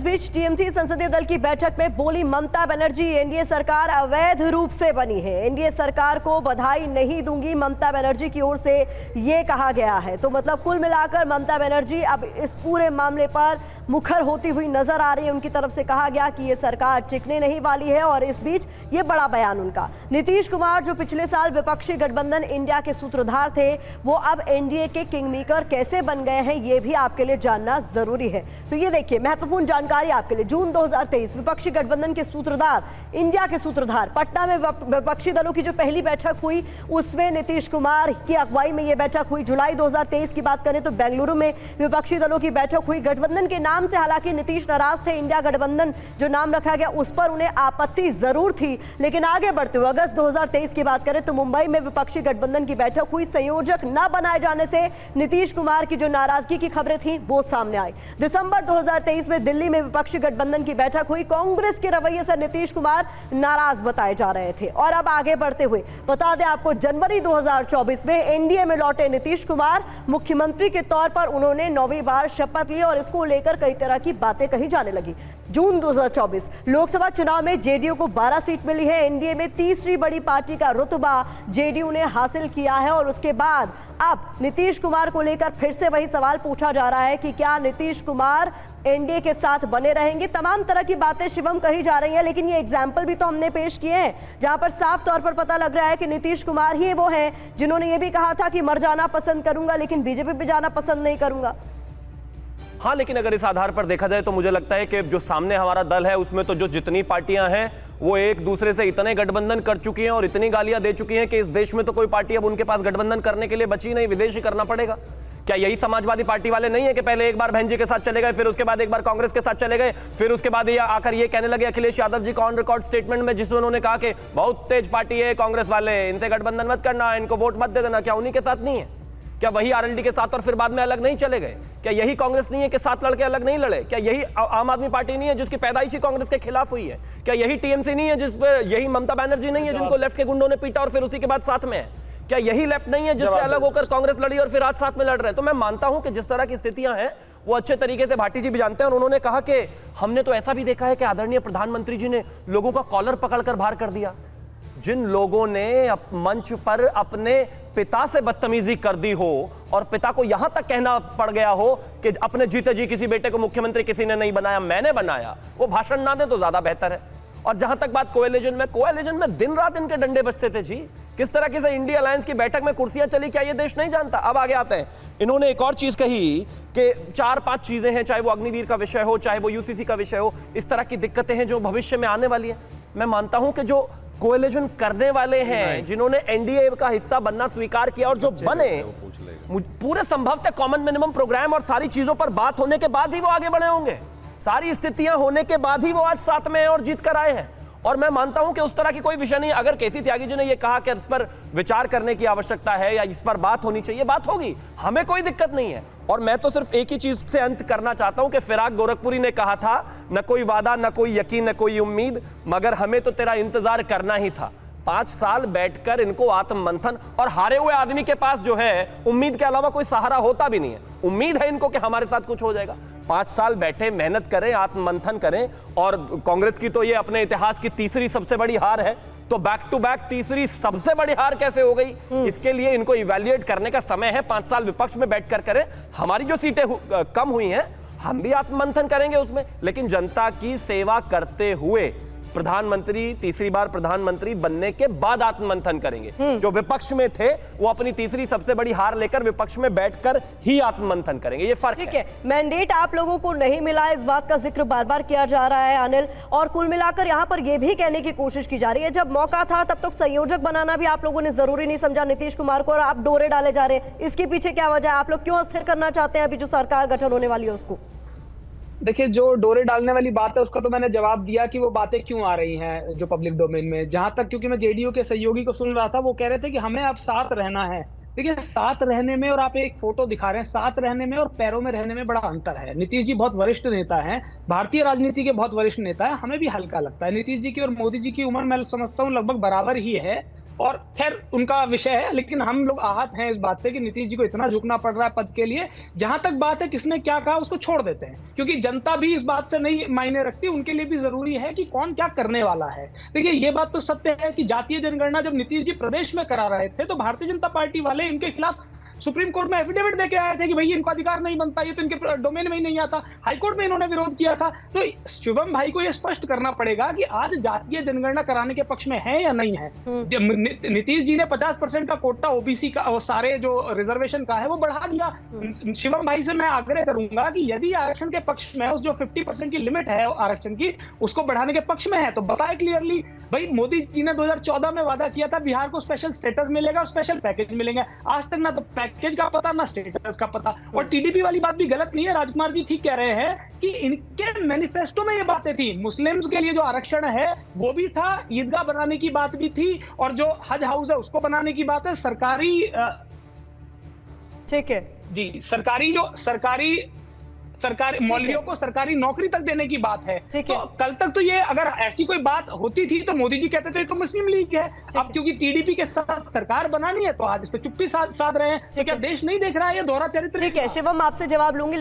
बीच TMC संसदीय दल की बैठक में बोली ममता बनर्जी, एनडीए सरकार अवैध रूप से बनी है, एनडीए सरकार को बधाई नहीं दूंगी, ममता बनर्जी की ओर से ये कहा गया है। तो मतलब कुल मिलाकर ममता बनर्जी अब इस पूरे मामले पर मुखर होती हुई नजर आ रही है। उनकी तरफ से कहा गया कि ये सरकार टिकने नहीं वाली है और इस बीच ये बड़ा बयान उनका। नीतीश कुमार जो पिछले साल विपक्षी गठबंधन इंडिया के सूत्रधार थे, वो अब एनडीए के किंगमेकर कैसे बन गए हैं, ये भी आपके लिए जानना जरूरी है। तो ये देखिए महत्वपूर्ण जानकारी आपके लिए। जून 2023 विपक्षी गठबंधन के सूत्रधार, इंडिया के सूत्रधार, पटना में विपक्षी दलों की जो पहली बैठक हुई उसमें नीतीश कुमार की अगुवाई में ये बैठक हुई। जुलाई 2023 की बात करें तो बेंगलुरु में विपक्षी दलों की बैठक हुई। गठबंधन के नाम से हालांकि नीतीश नाराज थे, इंडिया गठबंधन जो नाम रखा गया उस पर उन्हें आपत्ति जरूर थी। लेकिन आगे बढ़ते हुए अगस्त 2023 की बात करें तो मुंबई में विपक्षी गठबंधन की बैठक हुई। संयोजक न बनाए जाने से नीतीश कुमार की जो नाराजगी की खबरें थी वो सामने आई। दिसंबर 2023 में दिल्ली में विपक्षी गठबंधन की बैठक हुई। कांग्रेस के रवैये से नीतीश कुमार नाराज बताए जा रहे थे। और अब आगे बढ़ते हुए बता दें आपको, जनवरी 2024 में एनडीए में लौटे नीतीश कुमार, मुख्यमंत्री के तौर पर उन्होंने 9वीं बार शपथ ली और इसको लेकर कई तरह की बातें कही जाने लगी। जून 2024 लोकसभा चुनाव में जेडीयू को 12 सीट मिली है। एनडीए में तीसरी बड़ी पार्टी का रुतबा जेडीयू ने हासिल किया है। और उसके बाद अब नीतीश कुमार को लेकर फिर से वही सवाल पूछा जा रहा है कि क्या नीतीश कुमार एनडीए के साथ बने रहेंगे। तमाम तरह की बातें शिवम कही जा रही हैं, लेकिन ये एग्जाम्पल भी तो हमने पेश किए हैं जहां पर साफ तौर पर पता लग रहा है कि नीतीश कुमार ही वो हैं जिन्होंने ये भी कहा था कि मर जाना पसंद करूंगा लेकिन बीजेपी पे जाना पसंद नहीं करूंगा। हाँ, लेकिन अगर इस आधार पर देखा जाए तो मुझे लगता है कि जो सामने हमारा दल है उसमें तो जो जितनी पार्टियां हैं वो एक दूसरे से इतने गठबंधन कर चुकी हैं और इतनी गालियां दे चुकी हैं कि इस देश में तो कोई पार्टी अब उनके पास गठबंधन करने के लिए बची नहीं, विदेशी करना पड़ेगा। क्या यही समाजवादी पार्टी वाले नहीं है कि पहले एक बार बहन जी के साथ चले गए, फिर उसके बाद एक बार कांग्रेस के साथ चले गए, फिर उसके बाद ये आकर ये कहने लगे अखिलेश यादव जी का ऑन रिकॉर्ड स्टेटमेंट में जिसमें उन्होंने कहा कि बहुत तेज पार्टी है कांग्रेस वाले, इनसे गठबंधन मत करना, इनको वोट मत दे देना। क्या उन्हीं के साथ नहीं है? क्या वही आरएलडी के साथ और फिर बाद में अलग नहीं चले गए? क्या यही कांग्रेस नहीं है कि साथ लड़के अलग नहीं लड़े? क्या यही आम आदमी पार्टी नहीं है जिसकी पैदाइश ही कांग्रेस के खिलाफ हुई है? क्या यही टीएमसी नहीं है जिस पे यही ममता बनर्जी नहीं है जिनको लेफ्ट के गुंडों ने पीटा और फिर उसी के बाद साथ में है? क्या यही लेफ्ट नहीं है जिससे अलग होकर कांग्रेस लड़ी और फिर आज साथ में लड़ रहे हैं? तो मैं मानता हूं कि जिस तरह की स्थितियां हैं वो अच्छे तरीके से भाटी जी भी जानते हैं। और उन्होंने कहा कि हमने तो ऐसा भी देखा है कि आदरणीय प्रधानमंत्री जी ने लोगों का कॉलर पकड़कर बाहर कर दिया। जिन लोगों ने मंच पर अपने पिता से बदतमीजी कर दी हो और पिता को यहां तक कहना पड़ गया हो कि अपने जीते जी किसी बेटे को मुख्यमंत्री किसी ने नहीं बनाया, मैंने बनाया, वो भाषण ना दे तो ज्यादा बेहतर है। और जहां तक बात कोएलिजन में दिन रात इनके डंडे बजते थे जी। किस तरह से इंडिया अलायंस की बैठक में कुर्सियां चली, क्या ये देश नहीं जानता? अब आगे आते हैं, इन्होंने एक और चीज कही कि 4-5 चीजें हैं, चाहे वो अग्निवीर का विषय हो, चाहे वो यूसीसी का विषय हो, इस तरह की दिक्कतें हैं जो भविष्य में आने वाली है। मैं मानता हूं कि जो कोएलिजन करने वाले हैं, जिन्होंने एनडीए का हिस्सा बनना स्वीकार किया और जो बने, पूरे संभवतः कॉमन मिनिमम प्रोग्राम और सारी चीजों पर बात होने के बाद ही वो आगे बढ़े होंगे। सारी स्थितियां होने के बाद ही वो आज साथ में हैं और जीत कर आए हैं। और मैं मानता हूं कि उस तरह की कोई विषय नहीं। अगर केसी त्यागी जी ने यह कहा कि इस पर विचार करने की आवश्यकता है या इस पर बात होनी चाहिए, बात होगी, हमें कोई दिक्कत नहीं है। और मैं तो सिर्फ एक ही चीज से अंत करना चाहता हूं कि फिराक गोरखपुरी ने कहा था, न कोई वादा, न कोई यकीन, न कोई उम्मीद, मगर हमें तो तेरा इंतजार करना ही था। 5 साल बैठकर इनको आत्ममंथन, और हारे हुए आदमी के पास जो है उम्मीद के अलावा कोई सहारा होता भी नहीं है। उम्मीद है इनको कि हमारे साथ कुछ हो जाएगा। 5 साल बैठे, मेहनत करें, आत्ममंथन करें। और कांग्रेस की तो ये अपने इतिहास की तीसरी सबसे बड़ी हार है, तो बैक टू बैक तीसरी सबसे बड़ी हार कैसे हो गई, इसके लिए इनको इवैल्यूएट करने का समय है। 5 साल विपक्ष में बैठकर करें। हमारी जो सीटें कम हुई हैं हम भी आत्ममंथन करेंगे उसमें, लेकिन जनता की सेवा करते हुए प्रधानमंत्री, तीसरी बार प्रधानमंत्री बनने के बाद आत्ममंथन करेंगे। जो विपक्ष में थे वो अपनी तीसरी सबसे बड़ी हार लेकर विपक्ष में बैठकर ही आत्ममंथन करेंगे। ये फर्क है। मैंडेट आप लोगों को नहीं मिला, इस बात का जिक्र बार बार किया जा रहा है अनिल, और कुल मिलाकर यहाँ पर यह भी कहने की कोशिश की जा रही है जब मौका था तब तक संयोजक बनाना भी आप लोगों ने जरूरी नहीं समझा नीतीश कुमार को, और आप डोरे डाले जा रहे हैं। इसके पीछे क्या वजह है? आप लोग क्यों अस्थिर करना चाहते हैं अभी जो सरकार गठन होने वाली है उसको? देखिए, जो डोरे डालने वाली बात है उसका तो मैंने जवाब दिया कि वो बातें क्यों आ रही हैं जो पब्लिक डोमेन में। जहां तक, क्योंकि मैं जेडीयू के सहयोगी को सुन रहा था, वो कह रहे थे कि हमें अब साथ रहना है। देखिए, साथ रहने में और आप एक फोटो दिखा रहे हैं, साथ रहने में और पैरों में रहने में बड़ा अंतर है। नीतीश जी बहुत वरिष्ठ नेता हैं, भारतीय राजनीति के बहुत वरिष्ठ नेता है, हमें भी हल्का लगता है। नीतीश जी की और मोदी जी की उम्र मैं समझता हूँ लगभग बराबर ही है, और खैर उनका विषय है, लेकिन हम लोग आहत हैं इस बात से कि नीतीश जी को इतना झुकना पड़ रहा है पद के लिए। जहां तक बात है किसने क्या कहा उसको छोड़ देते हैं, क्योंकि जनता भी इस बात से नहीं मायने रखती, उनके लिए भी जरूरी है कि कौन क्या करने वाला है। देखिए ये बात तो सत्य है कि जातीय जनगणना जब नीतीश जी प्रदेश में करा रहे थे तो भारतीय जनता पार्टी वाले इनके खिलाफ सुप्रीम कोर्ट में एफिडेविट देके आए थे कि भाई इनको अधिकार नहीं बनता, ये तो इनके डोमेन में ही नहीं आता। हाईकोर्ट में इन्होंने विरोध किया था। तो शिवम भाई को ये स्पष्ट करना पड़ेगा कि आज जातीय जनगणना कराने के पक्ष में है या नहीं है। नीतीश जी ने 50% का कोटा ओबीसी का और सारे जो रिजर्वेशन का है वो बढ़ा दिया। शिवम भाई से मैं आग्रह करूंगा कि यदि आरक्षण के पक्ष में उस जो 50% की लिमिट है आरक्षण की उसको बढ़ाने के पक्ष में है तो बताए क्लियरली। भाई मोदी जी ने 2014 में वादा किया था बिहार को स्पेशल स्टेटस मिलेगा और स्पेशल पैकेज मिलेंगे, आज तक ना तो पैकेज का पता ना स्टेटस का पता। और टीडीपी वाली बात भी गलत नहीं है, राजकुमार जी ठीक कह रहे हैं कि इनके मैनिफेस्टो में ये बातें थी। मुस्लिम्स के लिए जो आरक्षण है वो भी था, ईदगाह बनाने की बात भी थी, और जो हज हाउस है उसको बनाने की बात है। सरकारी ठीक है जी, सरकारी मौलवियों को सरकारी नौकरी तक देने की बात है। तो कल तक तो ये अगर ऐसी कोई बात होती थी तो मोदी जी कहते थे तो मुस्लिम लीग है। अब क्योंकि टीडीपी के साथ सरकार बनानी है तो आज इस पे चुप्पी साध रहे हैं। तो क्या देश नहीं देख रहा है ये दोहरा चरित्र? ठीक है शिवम, आपसे जवाब लूंगी।